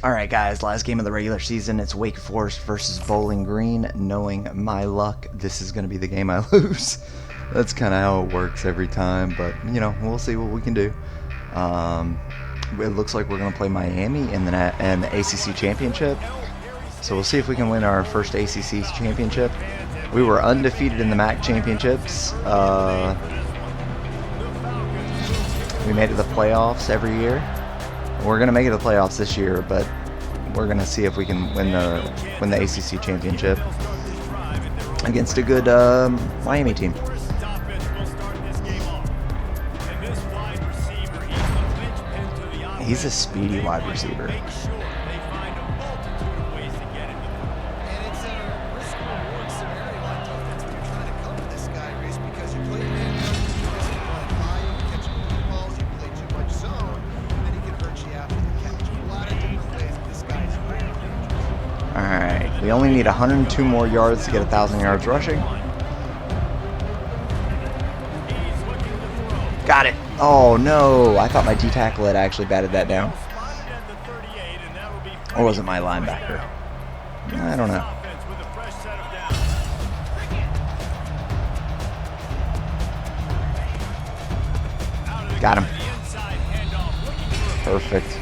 Alright guys, last game of the regular season. It's Wake Forest versus Bowling Green. Knowing my luck, this is going to be the game I lose. That's kind of how it works every time, but you know, we'll see what we can do. It looks like we're going to play Miami in the ACC Championship. So we'll see if we can win our first ACC Championship. We were undefeated in the MAC Championships. We made it to the playoffs every year. We're going to make it to the playoffs this year, but we're going to see if we can win the ACC Championship against a good Miami team. He's a speedy wide receiver. Alright, we only need 102 more yards to get 1,000 yards rushing. Got it. Oh no, I thought my D-tackle had actually batted that down. Or was it my linebacker? I don't know. Got him. Perfect.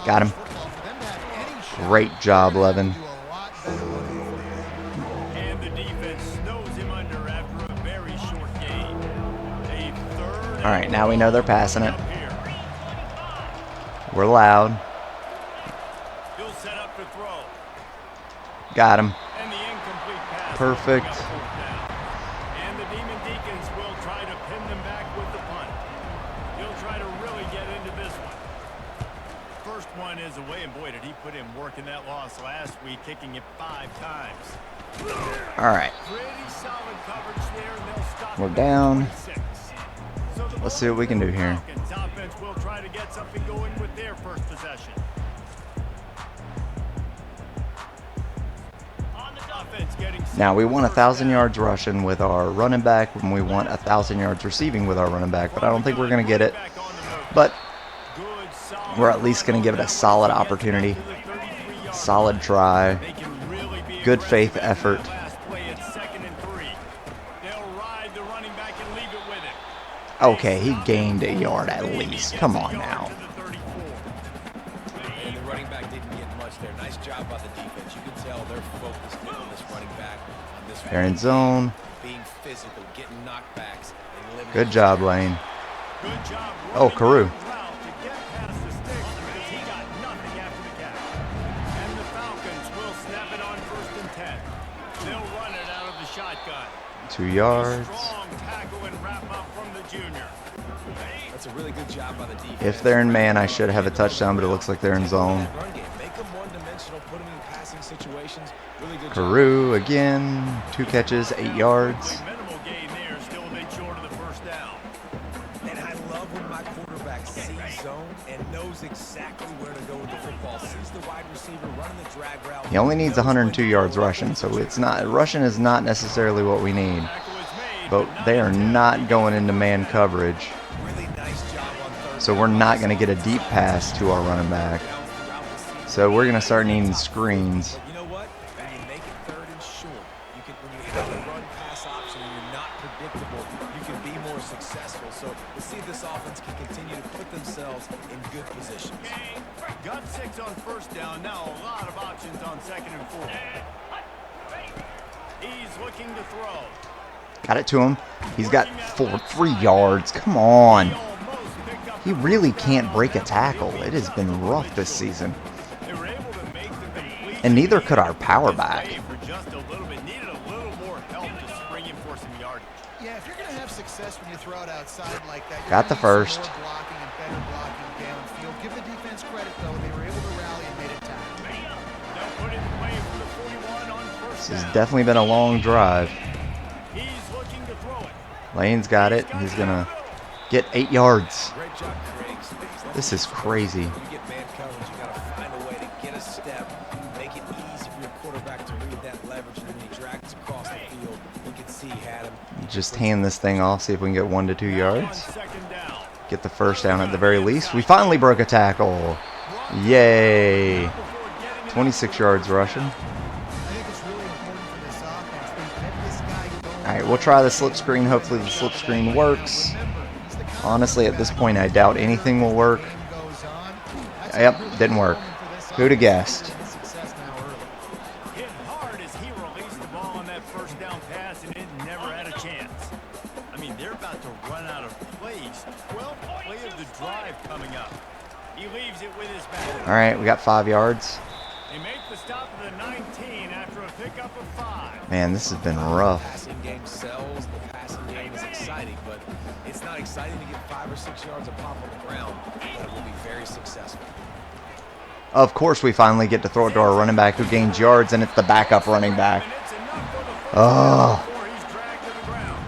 Got him. Great job, Levin. All right, now we know they're passing it. We're loud. Got him. Perfect. And the Demon Deacons will try to pin them back with the punt. He'll try to really get into this one. First one is away, and boy, did he put in work in that loss last week, kicking it 5 times. All right. We're down. Let's see what we can do here. Offense will try to get something going with their first possession. Now we want 1,000 yards rushing with our running back, and we want 1,000 yards receiving with our running back, but I don't think we're going to get it. But we're at least going to give it a solid opportunity, solid try, good faith effort. Okay, he gained a yard at least. Come on now. And the running back didn't get much there. Nice job by the defense. You can tell they're focused on this running back. On this They're in zone. Being physical, getting knockbacks. Good job, Lane. Oh, Carew. And the Falcons will snap it on 1st and 10. They'll run it out of the shotgun. 2 yards. Strong tackle and wrap up from the junior. That's a really good job by the defense. If they're in man, I should have a touchdown, but it looks like they're in zone. Make them one-dimensional, put them in passing situations. Really good Carew again, 2 catches, 8 yards. Minimal gain there, still a bit short of the first down. And I love when my quarterback sees zone and knows exactly where to go with the football. Sees the wide receiver running the drag route. He only needs 102 yards rushing, so it's not rushing is not necessarily what we need. But they are not going into man coverage. So we're not going to get a deep pass to our running back. So we're going to start needing screens. You know what? When you make it 3rd and short, you can, when you have a run pass option and you're not predictable, you can be more successful. So we'll see if this offense can continue to put themselves in good positions. Got 6 on 1st down. Now a lot of options on 2nd and 4. He's looking to throw. Got it to him. He's got 3 yards. Come on. He really can't break a tackle. It has been rough this season. And neither could our power back. Got the first. This has definitely been a long drive. Lane's got it. He's going to get 8 yards. This is crazy. You get man coverage, you got to find a way to get a step, make it easy for your quarterback to read that leverage, and when he dragged across the field, you could see he had him. Just hand this thing off, see if we can get 1 to 2 Now on yards. second down. Get the first down at the very least. We finally broke a tackle. Yay. 26 yards rushing. I think it's really important for this offense. They get this guy going. Alright, we'll try the slip screen. Hopefully the slip screen works. Honestly, at this point, I doubt anything will work. Yep, didn't work. Who'd have guessed? Hit hard as he released the ball on that first down pass, and it never had a chance. I mean, they're about to run out of plays. 12th play of the drive coming up. He leaves it with his back. Alright, we got 5 yards. They make the stop of the 19 after a pickup of 5. Man, this has been rough. Passing game sells. The passing game is exciting, but it's not exciting to get 5 or 6 yards of pop on the ground, but it will be very successful. Of course, we finally get to throw it to our running back who gains yards, and it's the backup running back. And it's enough for the first Oh. down before he's dragged to the ground.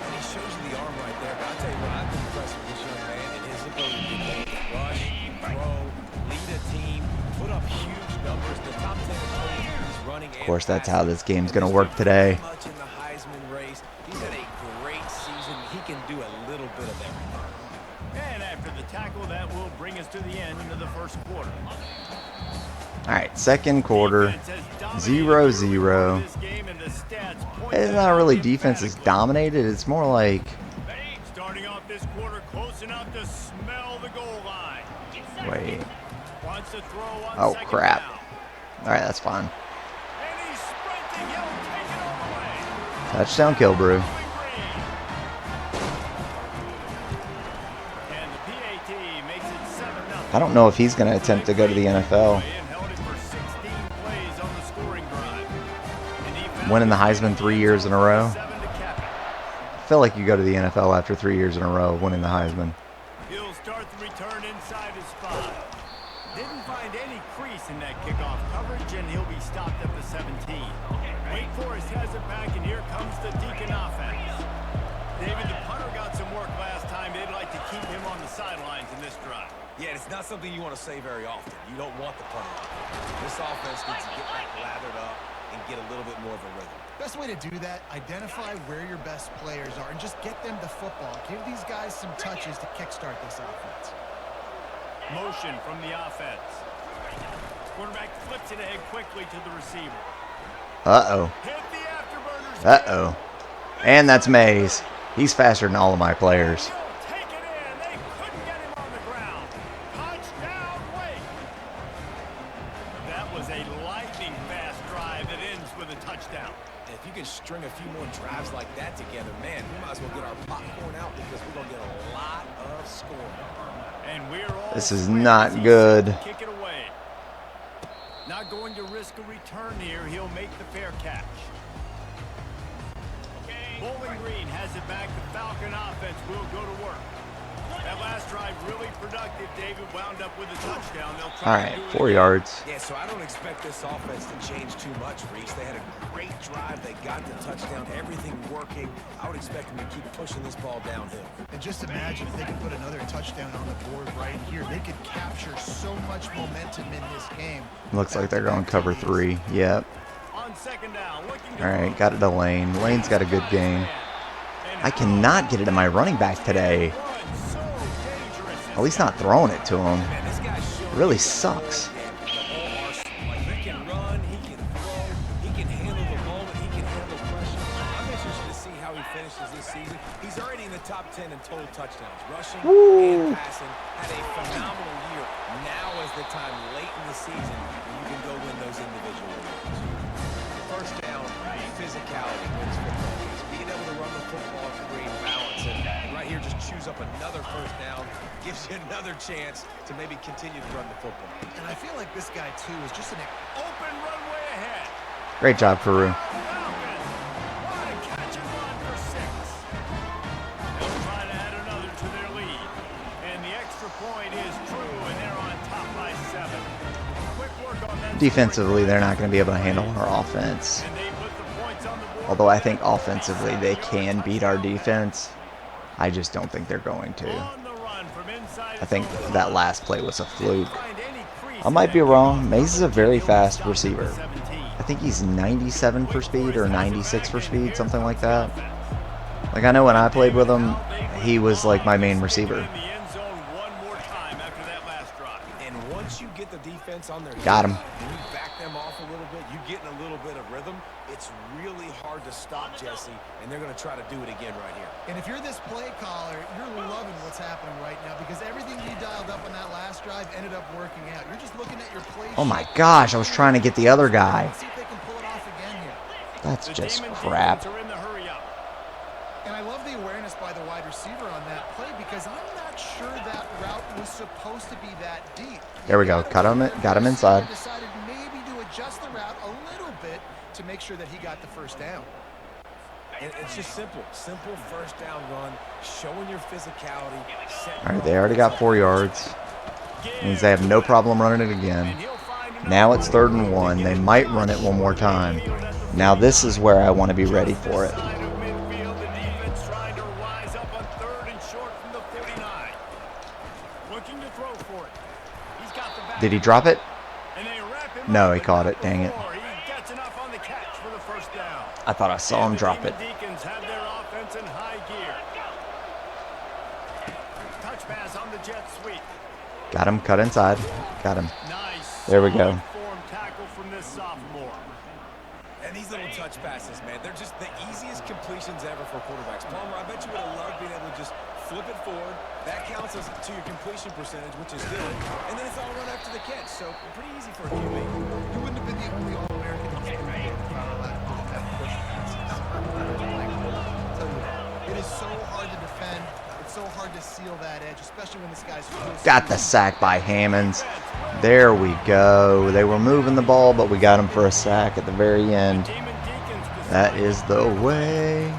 And he shows you the arm right there, but I'll tell you what, I've been impressed with this young man and his ability to both rush, throw, lead a team, put up huge numbers. The top 10 in total, he's running. Of course, that's how this game's going to work today. Much in the Heisman race. He's had a great season. He can do a little bit of everything. And after the tackle, that will bring us to the end of the first quarter. Alright, second quarter. Defense has dominated 0-0. this game, and the stats point It's that not out really defense is emphatically. dominated. It's more like, Starting off this quarter close enough to smell the goal line. wait. Wants to throw on Oh, second crap. down. Alright, that's fine. And he's sprinting. He'll take it all the way. Touchdown, Kilbrew. Bowling Green. And the PAT makes it 7-0. I don't know if he's going to attempt to go to the NFL. And held it for 16 plays on the scoring drive. And he found Winning the his way Heisman 3 years in a row. 7 to cap it. I feel like you go to the NFL after 3 years in a row winning the Heisman. He'll start the return inside his 5. Didn't find any crease in that kickoff coverage, and he'll be stopped at the 17. Wake Forest has it back, and here comes the Deacon offense. David, the punter got some work last time. They'd like to keep him on the sidelines in this drive. Yeah, it's not something you want to say very often. You don't want the punter. This offense needs to get back lathered up and get a little bit more of a rhythm. Best way to do that, identify where your best players are and just get them the football. Give these guys some touches to kickstart this offense. Motion from the offense. Quarterback flips it ahead quickly to the receiver. Uh-oh. Hit the afterburners. Uh-oh. And that's Mays. He's faster than all of my players. He'll take it in. They couldn't get him on the ground. Touchdown, Wake. That was a lightning fast drive that ends with a touchdown. And if you can string a few more drives like that together, man, we might as well get our popcorn out because we're going to get a lot of scoring. And we're all This is square not as he good. sets to kick it away. Not going to risk a return here. He'll make the fair catch. Bowling Green has it back. The Falcon offense will go to work. That last drive really productive. David wound up with a touchdown. They'll All try to right, do it 4 again. yards. Yeah, so I don't expect this offense to change too much, Reese. They had a great drive. They got the touchdown. Everything working. I would expect them to keep pushing this ball downhill. And just imagine if they could put another touchdown on the board right here. They could capture so much momentum in this game. Looks like they're going cover 3. Yep. On second down, looking to All right, throw. got it to Lane. Lane's got a good game. I cannot get it to my running back today. So dangerous. At least not throwing it to him. Man, this guy's showing It really sucks. the whole arsenal. Like, he can run, he can throw, he can handle the moment, he can handle pressure. I'm interested to see how he finishes this season. He's already in the top 10 in total touchdowns, rushing and passing. Had a phenomenal year. Now is the time late in the season when you can go win those individual awards. First down, physicality wins football games. Being able to run the football, create balance, and right here just choose up another first down, gives you another chance to maybe continue to run the football. And I feel like this guy, too, is just an Open runway ahead. Great job, Carew. Falcons. What a catch and run for 6. They'll try to add another to their lead. And the extra point is true, and they're on top by 7. Quick work on that. Defensively, they're not going to be able to handle our offense. And they put the points on the board. Although I think offensively they can beat our defense. I just don't think they're going to. On the run from inside I think his own that 5. last play was a fluke. Find any crease I might in be that wrong. kickoff Mays is a coverage, very and he'll be fast stopped at the receiver. 17. I think he's 97 for speed or 96 for speed, something like that. Like, I know when I played with him, he was like my main receiver. And once you get the defense on their Got him. and you back them off a little bit, you get in a little bit of rhythm, it's really hard to stop Jesse, and they're going to try to do it again right here. And if you're this play caller, you're loving what's happening right now because everything you dialed up on that last drive ended up working out. You're just looking at your play. Oh my gosh, I was trying to get the other guy. Let's see if they can pull it off again here. That's just crap. And I love the awareness by the wide receiver on that play because I'm not sure that route was supposed to be that deep. There we go. Got him inside. Decided maybe to adjust the route a little bit to make sure that he got the first down. And it's just simple first down run, showing your physicality. All right, they already got 4 yards. Means they have no problem running it again. Now it's 3rd and 1. They might run it one more time. Now this is where I want to be ready for it. Did he drop it? No, he caught it. Dang it. I thought I saw him drop it. Got him, cut inside. Got him. There we go. And these little touch passes, man, they're just the easiest completions ever for quarterbacks. Palmer, I bet you would have loved being able to just flip it forward. That counts as to your completion percentage, which is good. And then it's all run after the catch, so pretty easy for a QB. You wouldn't have been the only All-American who's been able to foul that push passes. It is so hard to defend. It's so hard to seal that edge, especially when this guy's Got the sack by Hammonds. There we go. They were moving the ball, but we got him for a sack at the very end. That is the way.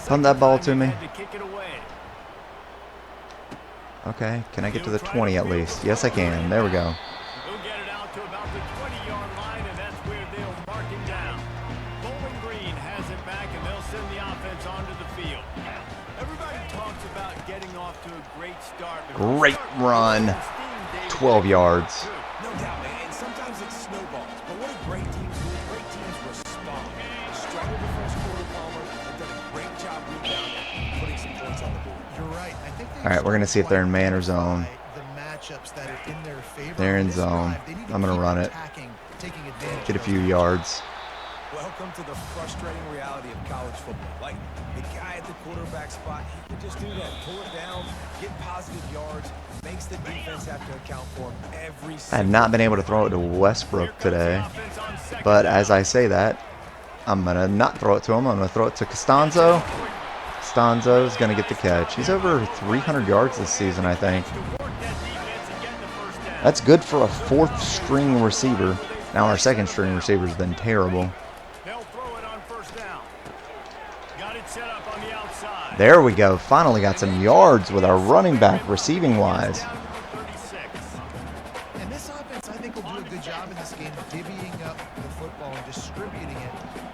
Punt that ball to me. Okay, can I get to the 20 at least? Yes, I can. There we go. They'll get it out to about the 20-yard line, and that's where they'll mark him down. Bowling Green has it back, and they'll send the offense onto the field. Everybody talks about getting off to a great start. Great run. 12 yards. No doubt, man, and sometimes it snowballs. But what do great teams do? Great teams respond. Struggled the first quarter, Palmer, and done a great job rebounding, putting some points on the board. You're right. I think All right, we're going to see if they're in man or zone. the matchups that are in their favor. They're in zone. I'm going to run it. Get a few yards. Welcome to the frustrating reality of college football. Like, the guy at the quarterback spot, he can just do that. Pull it down, get positive yards, makes the defense have to account for him every I have not been able to throw it to Westbrook today. But as I say that, I'm going to not throw it to him. I'm going to throw it to Costanzo. Costanzo's going to get the catch. He's over 300 yards this season, I think. That's good for a 4th string receiver. Now our 2nd string receiver's been terrible. There we go. Finally got some yards with our running back receiving wise. And this offense, I think, will do a good job in this game divvying up the football and distributing it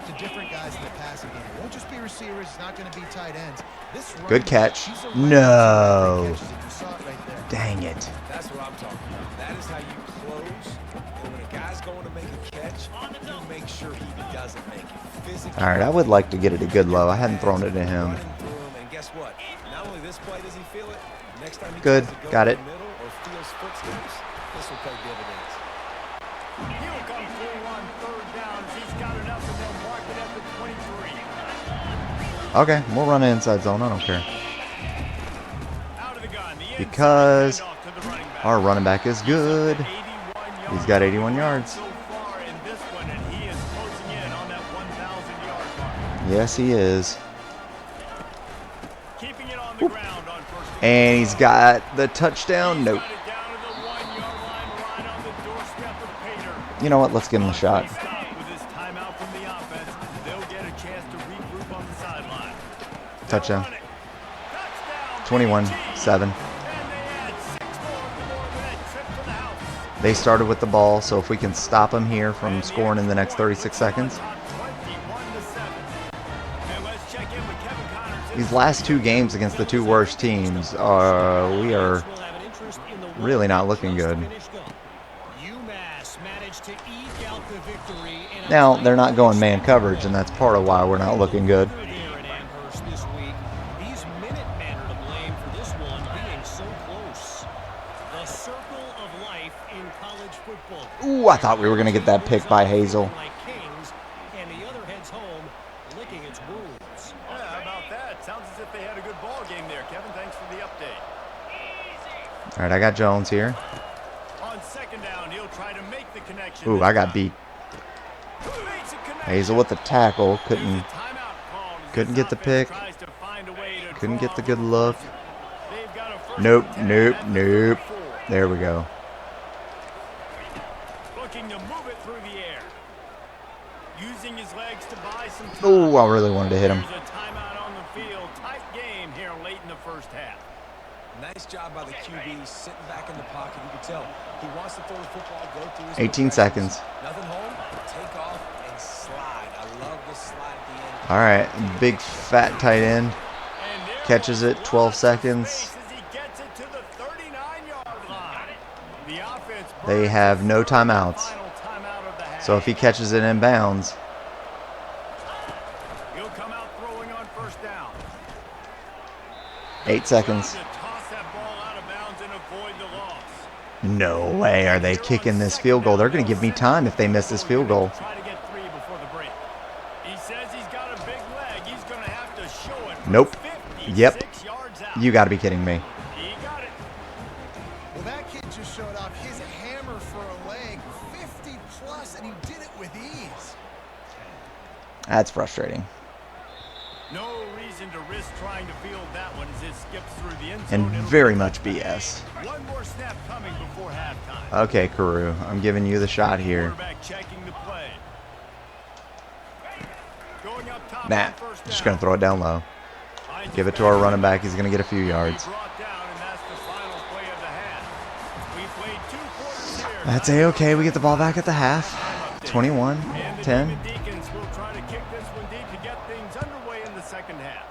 to different guys in the passing game. It won't just be receivers. It's not going to be tight ends. This Good catch. No. Dang it. That's what I'm talking about. That is how you close. And when a guy's going to make a catch, you make sure he doesn't make it. Physically. All right, I would like to get it a good low. I hadn't thrown it to him. And guess what? Not only this play does he feel it, next time he Good. tries to go Got it. in the middle or feels footsteps, this will pay dividends. He'll come through on 3rd down. He's got enough, and they'll mark it at the 23. Okay, we'll run an inside zone. I don't care. Out of the gun. The Because inside handoff to the running back. our running back is good. He's got 81 yards. So far in this one, and he is closing in on that 1,000-yard mark. Yes, he is. Keeping it on the ground on 1st and And he's got the touchdown. Nope. got it down to the 1-yard line, right on the doorstep of Pater. You know what? Let's give him a shot. Stop with this timeout from the offense. They'll get a chance to regroup on the sideline. Touchdown. Run it. Touchdown. 21-7. And they add 6 more with that trip to the house. They started with the ball, so if we can stop them here from scoring in the next 36 seconds. 21-7. And let's check in with Kevin Connors. These last 2 games against the 2 worst teams, we are really not looking good. UMass managed to eke out the victory in Now, they're not going man coverage, and that's part of why we're not looking good. There at Amherst this week. These Minutemen are to blame for this one being so close. The circle of life in college football. Ooh, I thought we were going to get that pick by Hazel. Like kings, and the other heads home, licking its wounds. Yeah, how about that? Sounds as if they had a good ball game there, Kevin. Thanks for the update. All right, I got Jones here. On second down, he'll try to make the connection. Ooh, I got beat. Hazel with the tackle. Couldn't get the pick. Couldn't get the good look. Nope, nope, nope. There we go. Looking to move it through the air. Using his legs to buy some time. Oh, I really wanted to hit him. There's a timeout on the field. Tight game here late in the first half. Nice job by the QB, sitting back in the pocket. You can tell he wants to throw the football, go through his 18 seconds. Nothing home, take off and slide. I love the slide at the end. All right, big fat tight end. Catches it, 12 seconds. They have no timeouts. So if he catches it in bounds. He'll come out throwing on first down. 8 seconds. Toss that ball out of bounds and avoid the loss. No way are they kicking this field goal. They're going to give me time if they miss this field goal. Try to get 3 before the break. He says he's got a big leg. He's going to have to show it. Nope. Yep. 56 yards out. You got to be kidding me. He got it. Well, that kid just showed off his hammer for a leg, 50 plus, and he did it with ease. That's frustrating. No reason to risk trying to field that one as it skips through the end zone. And very much BS. One more snap coming before halftime. Okay, Carew, I'm giving you the shot here. Quarterback checking the play. Going up top Nah, on first just down. going to throw it down low. Give it to our running back. He's going to get a few yards. Brought down, and that's the final play of the half. We played 2 quarters here. That's A-okay. We get the ball back at the half. 21, And the 10. Demon Deacons will try to kick this one deep to get things underway in the second half.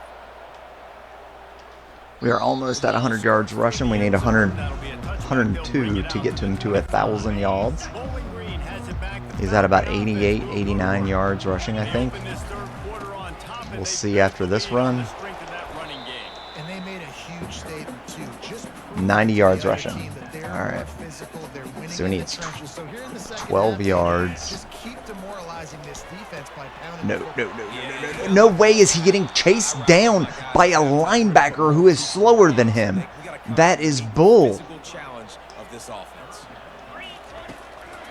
We are almost at 100 yards rushing. We need 102 to get him to 1,000 yards. Bowling Green has it back. He's at about 88, 89 yards rushing, I think. Open this third quarter on top, and We'll they see after this run. the strength of that running game. And they made a huge statement, too. Just 90 yards the other rushing. team that they're All right. more physical, they're winning So we in need the trenches. So here in the second 12 half, yards. Just keep demoralizing this defense by pounding No, the no, football. no, no, no, no. No way is he getting chased down by a linebacker who is slower than him. That is bull. Physical challenge of this offense.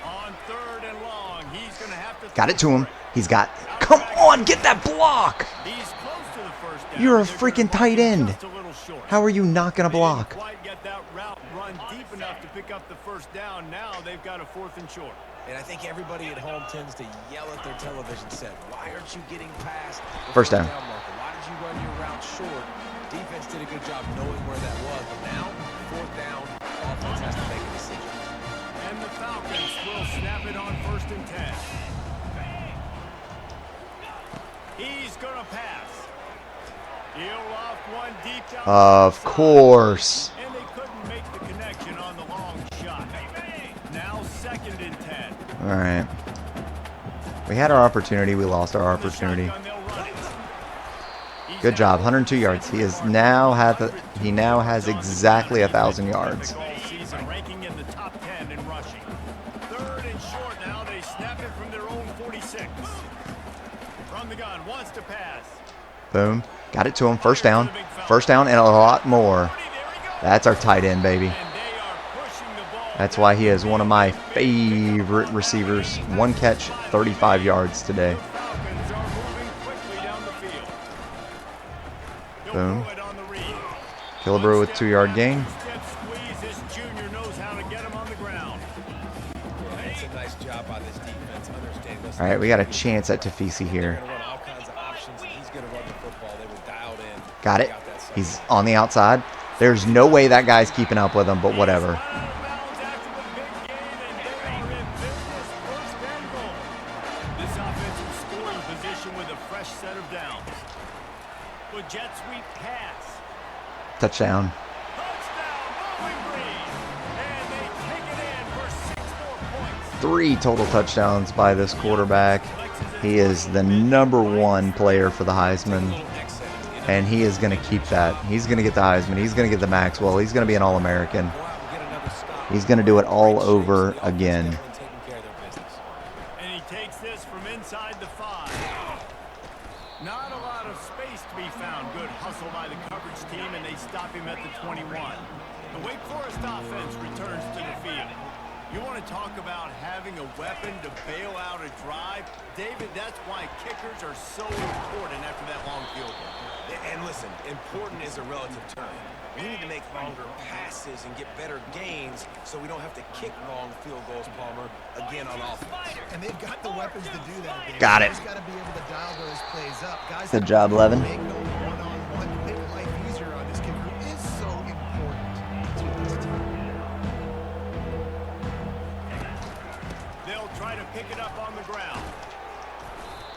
On third and long, he's going to have to Got it to him. He's got... Come on, get that block. He's close to the first down. You're a They're freaking gonna tight end. just a little short. How are you not going to They didn't block? quite get that route run deep enough to pick up the first down. Now they've got a 4th and short. And I think everybody at home tends to yell at their television set, why aren't you getting past the First down. marker? Why did you run your route short? Defense did a good job knowing where that was, but now, 4th down, offense has to make a decision. And the Falcons will snap it on 1st and 10. He's going to pass. He'll off one deep down. Of course. And they couldn't make the connection on the long shot. Now 2nd and 10. All right. We had our opportunity. We lost our opportunity. Shotgun, they'll run it. He's Good had job. a 102 yards. He is now he now has exactly 1,000 yards. all season, ranking in the top 10 in rushing. 3rd and short now. They snap it from their own 46. From the gun, wants to pass. Boom. Got it to him. First down. First down and a lot more. That's our tight end, baby. And they are pushing the ball. That's why he is one of my favorite receivers. 1 catch, 35 yards today. Falcons are moving quickly down the field. He'll Boom. throw it on the read. Killebrew with 2-yard gain. Step squeeze. This junior knows how to get him on the ground. It's a nice job by this defense, understanding this. All right, we got a chance at Tafisi here. They're going to run all kinds of options, and he's going to run the football. They were dialed in. Got it. Got that set. He's on the outside. There's no way that guy's keeping up with him, but whatever. Out of bounds after the big gain, and they are in business. 1st and goal. This offense in scoring position with a fresh set of downs. With jet sweep pass. Touchdown. Touchdown, Bowling Green. And they take it in for 6 more points. 3 total touchdowns by this quarterback. He is the #1 player for the Heisman, and he is going to keep that. He's going to get the Heisman. He's going to get the Maxwell. He's going to be an All-American. He's going to do it all over again. And he takes this from inside the 5. Not a lot of space to be found. Good hustle by the coverage team, and they stop him at the 21. The Wake Forest offense returns to the field. You want to talk about having a weapon to bail out a drive? David, that's why kickers are so important after that long field goal. And listen, important is a relative term. We need to make longer passes and get better gains so we don't have to kick long field goals, Palmer, again on offense. And they've got the weapons to do that. David. Got it. They've got to be able to dial those plays up. Guys, Good job, Levin. make no one-on-one, make life easier on this kid who is so important to this team. They'll try to pick it up on the ground.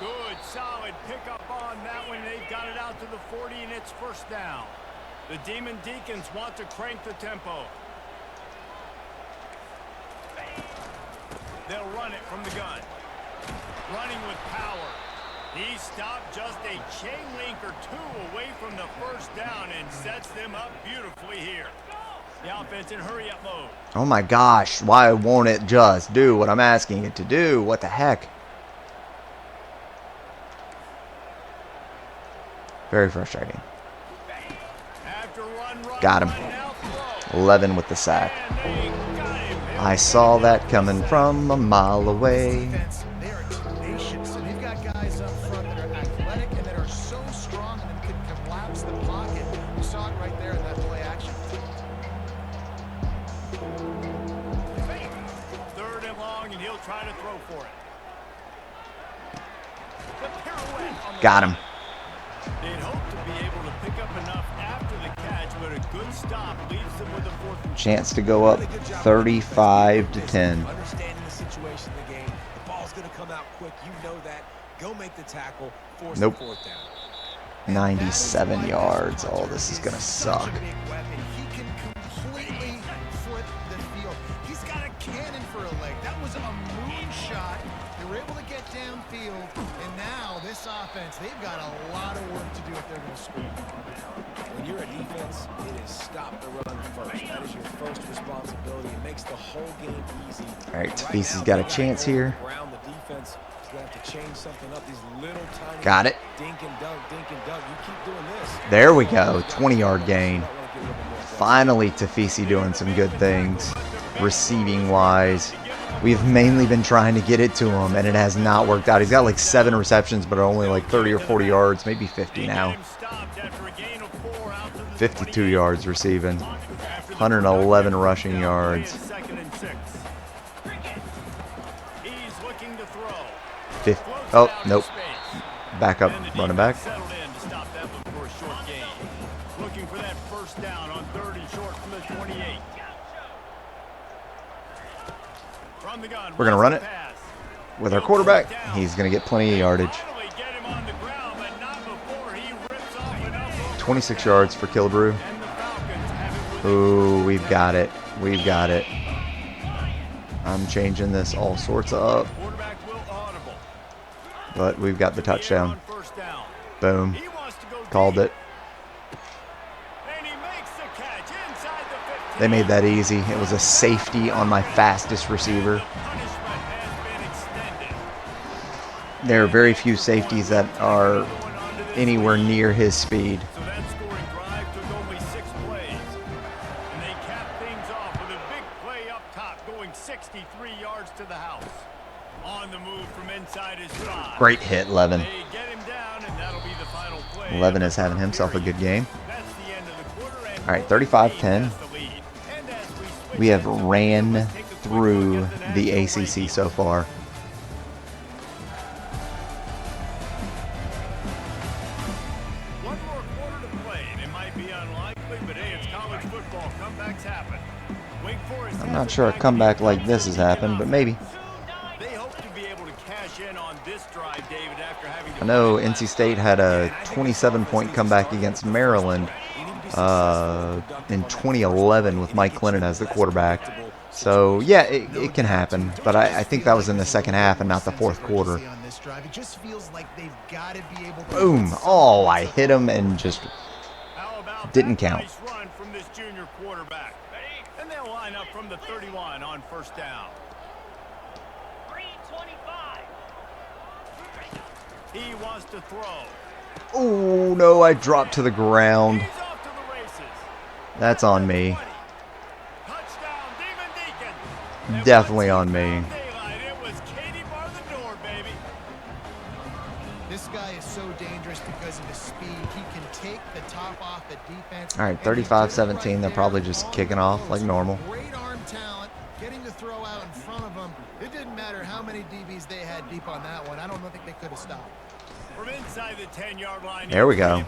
Good, solid pickup on that one. They've got it out to the 40, and it's first down. The Demon Deacons want to crank the tempo. They'll run it from the gun. Running with power. He stopped just a chain link or 2 away from the first down and sets them up beautifully here. The offense in hurry-up mode. Oh my gosh, why won't it just do what I'm asking it to do? What the heck? Very frustrating. Got him. 11 with the sack. I saw that coming from a mile away. They are tenacious, and they've got guys up front that are athletic and that are so strong and can collapse the pocket. You saw it right there in that play action. 3rd and long, and he'll try to throw for it. The pirouette on the Got him. They'd hope to be able to pick up enough after the catch, but a good stop leaves them with a 4th and Chance to go up 35 to 10. Understanding the situation in the game. The ball's going to come out quick. You know that. Go make the tackle. Force Nope. the 4th down. 97 yards. Oh, this is going to suck. He can completely flip the field. He's got a cannon for a leg. That was a moonshot. They were able to get downfield, and now this offense, they've got a lot of work to do if they're going to score. When you're a defense, it is stop the run first. That is your first responsibility. It makes the whole game easy. All right, Tafisi's got a chance here. Around the defense is going to have to change something up. These little tiny Got it. dink and dunk, dink and dunk. You keep doing this. There we go. 20-yard gain. Finally, Tafisi doing some good things, receiving-wise. We've mainly been trying to get it to him, and it has not worked out. He's got like 7 receptions, but only like 30 or 40 yards, maybe 50 now. 52 yards receiving, 111 rushing yards. 50, oh, nope. Back up, running back. Looking for that first down on 3rd and short from the 28. From the gun, We're going to run it with our quarterback. He's going to get plenty of yardage. 26 yards for Killebrew. Ooh, we've got it. We've got it. I'm changing this all sorts up. But we've got the touchdown. Boom. Called it. They made that easy. It was a safety on my fastest receiver. There are very few safeties that are anywhere near his speed. So that scoring drive took only 6 plays. And they capped things off with a big play up top, going 63 yards to the house. On the move from inside his 5. Great hit, Levin. They get him down, and that'll be the final play. Levin is having himself a good game. That's the end of the quarter, and All right, 35-10. We have ran through the ACC so far. One more quarter to play, and it might be unlikely, but hey, it's college football. Comebacks happen. Wake Forest I'm not sure a comeback like this has happened, but maybe. They hope to be able to cash in on this drive, David, after having to I know NC State had a 27-point comeback against Maryland in 2011 with Mike Clinton as the quarterback. So, yeah, it can happen. But I think that was in the second half and not the fourth quarter. Boom. Oh, I hit him and just didn't count. Nice run from this junior quarterback. And they'll line up from the 31 on first down. 325. He wants to throw. Oh, no, I dropped to the ground. He's off to the races. That's on me. Touchdown, Demon Deacon. Definitely on me. It was Katie bar the door, baby. This guy is so dangerous because of his speed. He can take the top off the defense. All right, 35-17. They're probably just kicking off like normal. Great arm talent, getting the throw out in front of them. It didn't matter how many DBs they had deep on that one. I don't think they could have stopped. From inside the 10-yard line. There we go.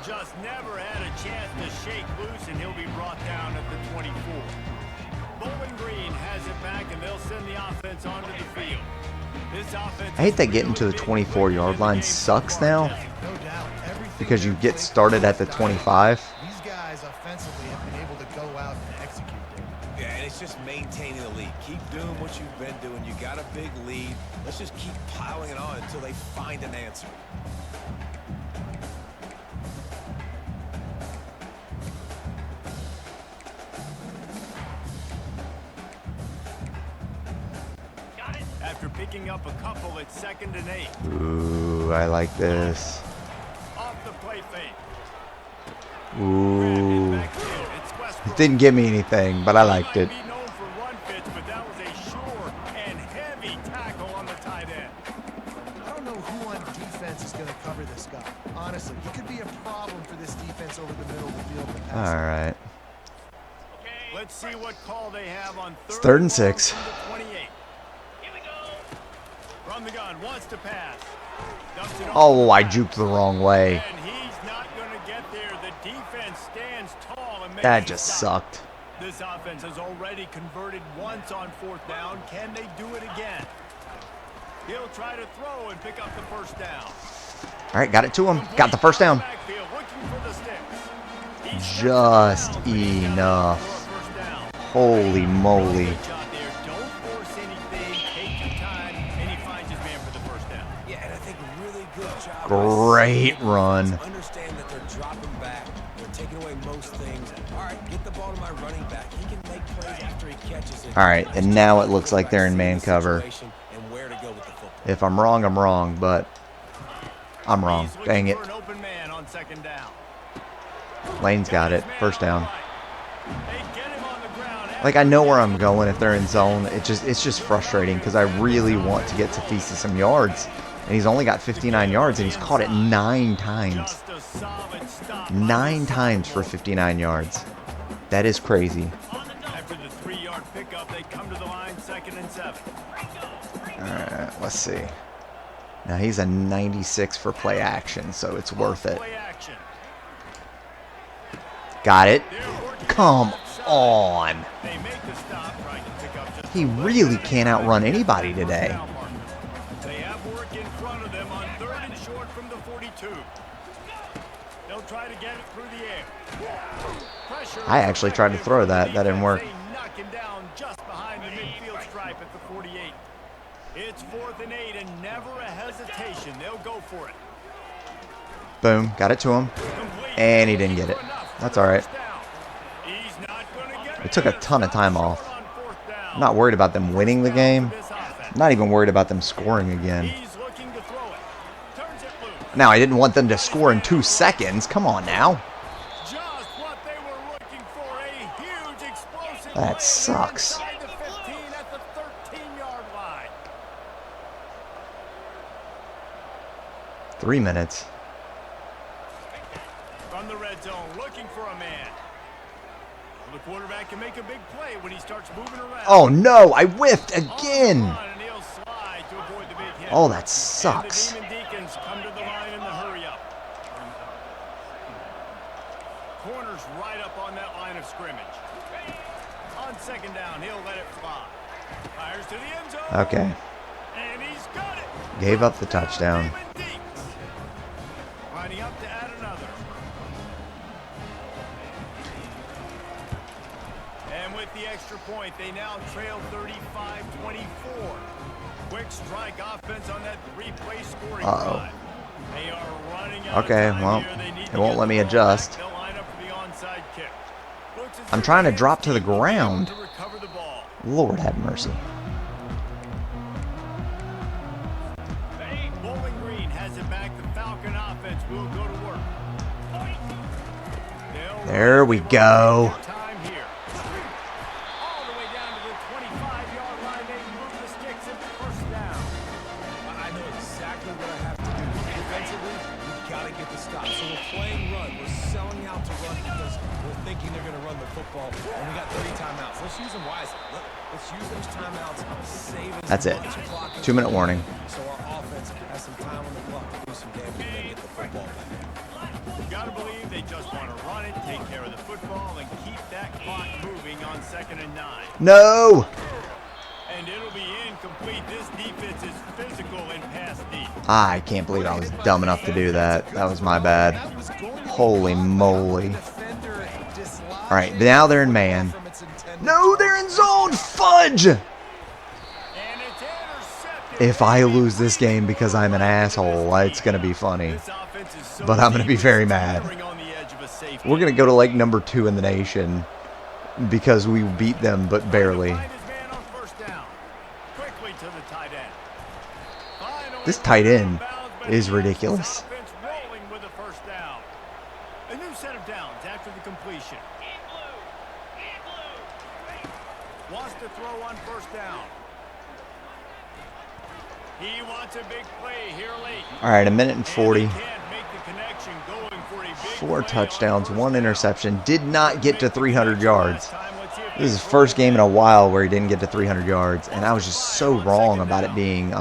Just never had a chance to shake loose, and he'll be brought down at the 24. Bowling Green has it back, and they'll send the offense onto the field. This offense I hate that getting to the 24-yard line sucks now No doubt. Everything because you get started at the 25. These guys offensively have been able to go out and execute. Yeah, and it's just maintaining the lead. Keep doing what you've been doing. You got a big lead. Let's just keep piling it on until they find an answer. after picking up a couple at 2nd and 8. Ooh, I like this. Off the play fake. Ooh. It didn't give me anything, but I liked it. Might be known for run fits, but that was a sure and heavy tackle on the tight end. I don't know who on defense is going to cover this guy. Honestly, he could be a problem for this defense over the middle of the field. All right. Let's see what call they have on It's 3rd and 6. from the 28. Here we go. From the gun, wants to pass. Dumps it Oh, off. I juked the wrong way. And he's not going to get there. The defense stands tall and makes That a just stop. sucked. This offense has already converted once on 4th down. Can they do it again? He'll try to throw and pick up the 1st down. All right, got it to him. Got the first down. Backfield, looking for the sticks. He steps Just down, brings it down enough. for a 1st down. Holy moly. Good job there. Don't force anything. Take your time, and he finds his man for the 1st down. Yeah, and I think really good job. Great run. Understand that they're dropping back. They're taking away most things. All right, get the ball to my running back. He can make plays after he catches it. All right, and now it looks like they're in man cover. And where to go with the football. If I'm wrong, but I'm wrong. He's looking Dang it. for an open man on 2nd down. Lane's got it. 1st down. They get him on the ground. Like, I know where I'm going if they're in zone. It's just frustrating because I really want to get Tafisi some yards. And he's only got 59 yards, and he's caught it 9 times. Just a solid stop. 9 times for 59 yards. That is crazy. After the 3-yard pickup, they come to the line 2nd and 7. All right, let's see. Now he's a 96 for play action, so it's worth it. Play action. Got it. They're working Come outside. on. They make the stop, trying to pick up just He a little really bit. can't outrun anybody today. They have work in front of them on 3rd and short from the 42. They'll try to get it through the air. Pressure I actually tried to throw that. That didn't work. They knock him down just behind the midfield stripe at the 48. It's 4th and 8 and never a hesitation. They'll go for it. Boom. Got it to him. Complete. And he didn't get it. That's all right. He's not gonna get It took a ton of time off. on 4th down. I'm not worried about them winning the game. This offense. I'm not even worried about them scoring again. He's looking to throw it. Turns it loose. Now, I didn't want them to score in 2 seconds. Come on now. Just what they were looking for. A huge explosive That play sucks. inside the 15 at the 13-yard line. 3 minutes. From the red zone, looking for a man. The quarterback can make a big play when he starts moving around. Oh, no. I whiffed again. And he'll slide to avoid the big hit. Oh, that And sucks. the Demon Deacons come to the line in the hurry up. Corner's right up on that line of scrimmage. On 2nd down, he'll let it fly. Fires to the end zone. Okay. And he's got it. Gave up the touchdown. Demon Deacons. Lining up to add another. And with the extra extra point. They now trail 35-24. Quick strike offense on that three-play scoring drive. They are running out Okay, of time well, here. They need it to won't get let the me ball adjust. back. They'll line up for the onside kick. Looks as I'm if trying to the drop to the team will be able ground. to recover the ball. Lord have mercy. Bowling Green has it back. The Falcon offense will go to work. There we go. Time here. All the way down to the 25-yard line. They move the sticks into first down. I know exactly what I have to do. Defensively, we've got to get the stop. So we're playing run. We're selling out to run because we're thinking they're going to run the football. And we got 3 timeouts. Let's use them wisely. Let's use those timeouts. Save as That's it. much clock as 2-minute we can. warning. So our offense has some time on the clock to do some damage and then get the football back. Gotta believe they just want to run it, take care of the football, and keep that clock moving on 2nd and 9. No! And it'll be incomplete. This defense is physical and pass deep. I can't believe I was dumb enough to do that. That was my bad. Holy moly. Alright, now they're in man. No, they're in zone! Fudge! And it's intercepted. If I lose this game because I'm an asshole, it's going to be funny. This offense is so But I'm going to be deep, very it's mad. teetering on the edge of a safety. We're going to go to like number 2 in the nation because we beat them, but barely. Find his man on first down. Quickly to the tight end. Finally, This tight end bounds, but is he has ridiculous. this offense rolling with a first down. A new set of downs after the completion. Wants to throw on first down. He wants a big play here late. Alright, 1:40. And he can't make the connection, going for a big 4 play touchdowns, on 1 first interception. Did not get to 300 yards. down. Let's see if This is they his first throw game in it a while where he didn't get to 300 yards. And I was just so wrong about it being, He's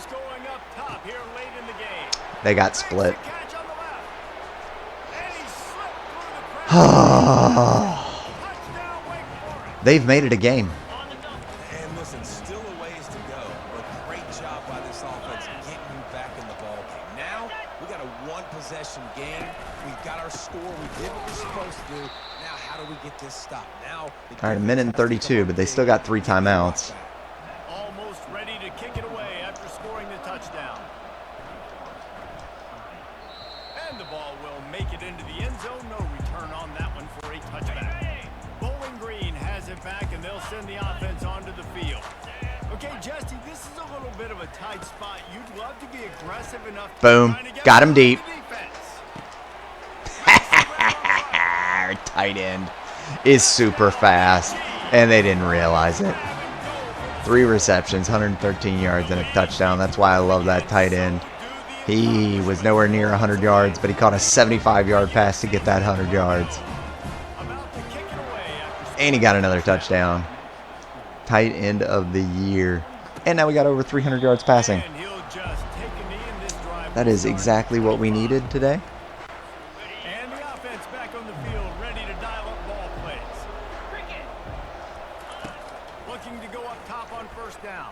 going up top here late in the game. they got Makes the split. catch on the left. And he slipped through the cracks. Touchdown, Wake Forest. They've made it a game. And listen, still a ways to go, but great job by this offense getting you back in the ball game. Now, we got a 1-possession game. We've got our score. We did what we're supposed to do. Now, how do we get this stop? Now, All right, 1:32, but they still got 3 timeouts. Almost ready to kick it away after scoring the touchdown. And the ball will make it into the end zone. No return on that one for a touchback. Bowling Green has it back, and they'll send the offense onto the field. Okay, Jesse, this is a little bit of a tight spot. You'd love to be aggressive enough. Boom. Trying to get Got him by deep. the defense. Our tight end is super fast, and they didn't realize it. 3 receptions, 113 yards, and a touchdown. That's why I love that tight end. He was nowhere near 100 yards, but he caught a 75-yard pass to get that 100 yards. About to kick it away after And he got another touchdown. Tight end of the year. And now we got over 300 yards passing. and he'll just take a knee in this drive. That is exactly what we needed today. And the offense back on the field, ready to dial up ball plays. Looking to go up top on first down.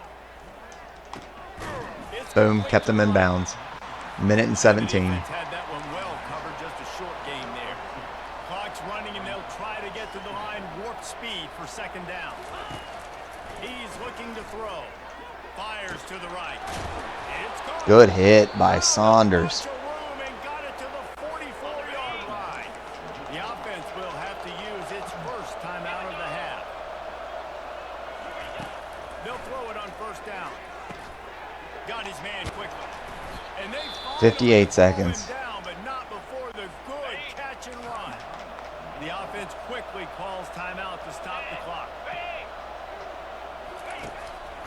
It's Boom, complete kept to them in the bounds. 1:17. defense had that one well covered, just a short game there. Clock's running, and they'll try to get to the line, warp speed for 2nd down. He's looking to throw. Fires to the right. It's caught. Good hit by Saunders. Bunch of room and got it to the 44-yard line. The offense will have to use its first timeout of the half. They'll throw it on first down. Got his man quickly. And they 58 finally seconds. slow him down, but not before the good catch and run. The offense quickly calls timeout to stop the clock.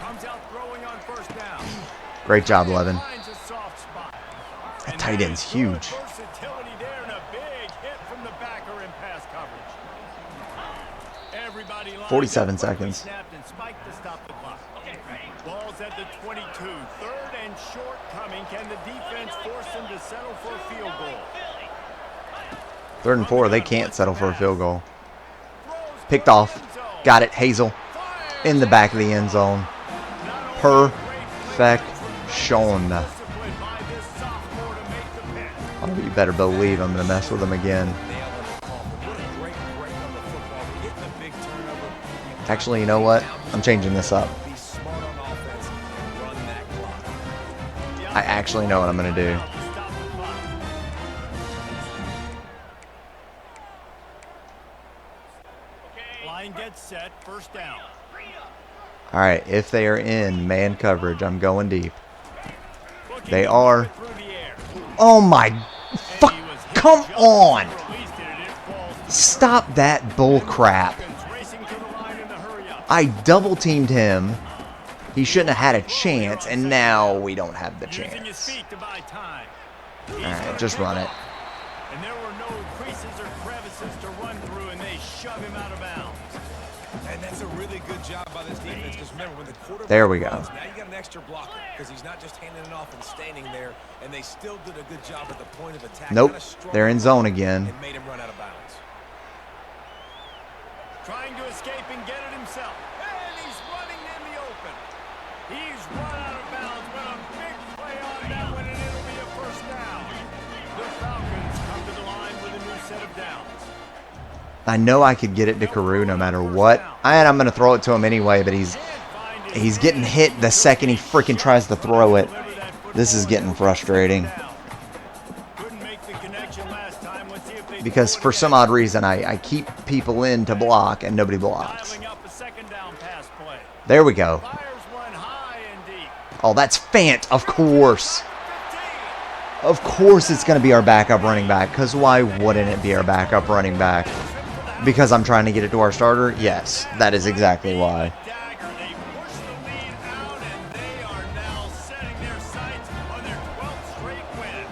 Comes out throwing on first down. Great job, Levin. Finds a soft spot. That And tight that end's is huge. good versatility there and a big hit from the backer in pass coverage. Everybody lines 47 up, quickly seconds. snapped and spiked to stop the clock. Ball's at the 22. 3rd and short coming. Can the defense force them to settle for a field goal? 3rd and 4, they can't settle for a field goal. Picked off. Got it, Hazel. In the back of the end zone. Perfection. Oh, you better believe I'm going to mess with them again. Nail it. What a great break on the football. We're getting a big turnover. You Actually, you know what? I'm changing this up. Be smart on offense and run that clock. I actually know what I'm going to do. Stop the clock. Line gets set. First down. All right, if they are in man coverage, I'm going deep. They are. Oh my fuck! Come on! Stop that bull crap. I double teamed him. He shouldn't have had a chance, and now we don't have the chance. Alright, just run it. And there were no creases or crevices to run through, and they shove him out of bounds. And that's a really good job by this defense, because remember, when the quarterback There we go. runs, now you got an extra blocker, because he's not just handing it off and standing there, and they still did a good job at the point of attack. Nope, Kinda strung they're in him zone up again. and made him run out of bounds. Trying to escape and get it himself. And he's running in the open. He's run out of bounds, but a big play on that one, and it'll be a first down. The Falcons come to the line with a new set of downs. I know I could get it to Carew no matter what. And I'm going to throw it to him anyway, but he's getting hit the second he freaking tries to throw it. This is getting frustrating. Couldn't make the connection last time. Let's see if they Because throw it for some again. odd reason, I keep people in to block and nobody blocks. Dialing up a second down pass play. There we go. Fires one high and deep. Oh, that's Fant, of course. 15. Of course it's going to be our backup running back, because why wouldn't it be our backup running back? Because I'm trying to get it to our starter? Yes, that is exactly why. Dagger, they push the lead out, and they are now setting their sights on their 12th straight win.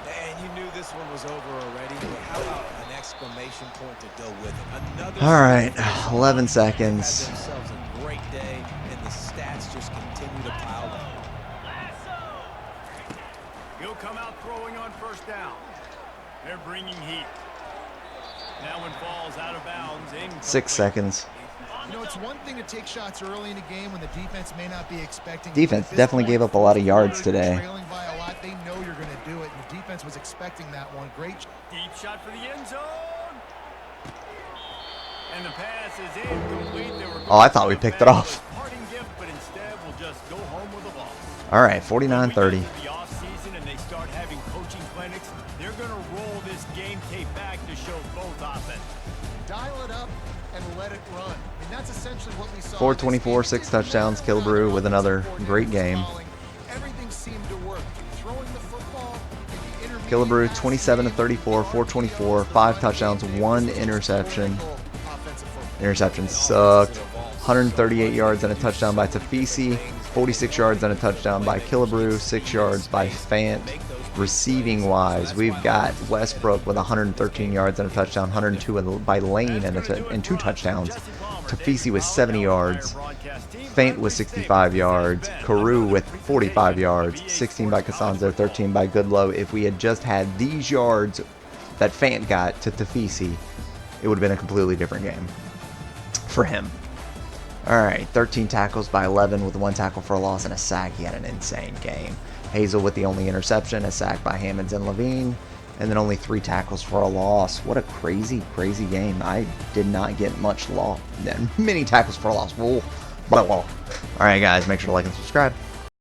And you knew this one was over already, but how about an exclamation point to go with it? Another All right, significant 11 had seconds. themselves a great day, and the stats just continue to pile up. He'll come out throwing on first down. They're bringing heat. That one falls out of bounds. 6 seconds. You know, it's one thing to take shots early in a game when the defense may not be expecting. Defense At this definitely point, gave up a lot of yards you're today. Trailing by a lot, they know you're going to do it, and the defense was expecting that one. Great. Deep shot for the end zone. And the pass is incomplete. They were Oh, I thought we picked it off. Parting gift, but instead we'll just go home with a loss. All right, When we get 49-30. to the offseason and they start having coaching clinics, they're going to roll this game tape back to show both offense. Dial it up and let it run. And that's essentially what we saw. 424, 6 touchdowns, Killebrew with another great game. Everything seemed to work. Throwing the football, the intermediate Killebrew pass, 27 to 34, 424, 5 touchdowns, 1 interception. offensive football. Interception sucked. 138 yards and a touchdown by Tafisi, 46 yards and a touchdown by Killebrew, 6 yards by Fant. Receiving wise, we've got Westbrook with 113 yards and a touchdown, 102 by Lane and 2 touchdowns. Tafisi with 70 yards. Fant with 65 yards. Carew with 45 yards. 16 by Costanzo, 13 by Goodlow. If we had just had these yards that Fant got to Tafisi, it would have been a completely different game for him. Alright, 13 tackles by 11 with 1 tackle for a loss and a sack. He had an insane game. Hazel with the only interception, a sack by Hammonds and Levine, and then only 3 tackles for a loss. What a crazy, crazy game. I did not get many tackles for a loss. Whoa. Alright guys, make sure to like and subscribe.